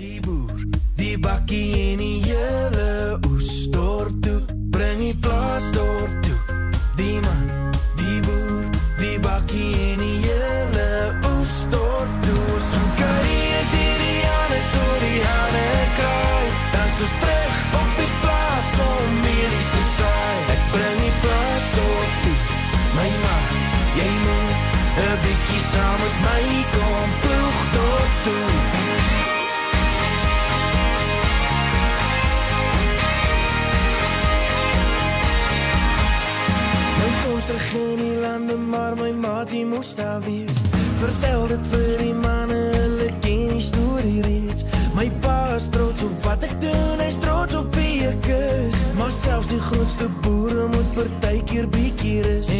Die boer, die bakkie en die hele oes dorp toe, bring die plaas dorp toe. Die man, die boer, die bakkie en die hele oes dorp toe. Ons gaan karrier die Janne tot die Janne kraai, dan soos terug op die plaas om mielies te saai. Ek bring die plaas dorp toe, my man, jy moet 'n bietjie saam met my kom ploeg dorp toe. Terug in die lande, maar my maat die moes daar wees. Vertel dit vir die manne, hulle ken die storie reeds. My pa is trots op wat ek doen, hy is trots op wie ek is. Maar selfs die grootste boere moet partykeer bietjie rus.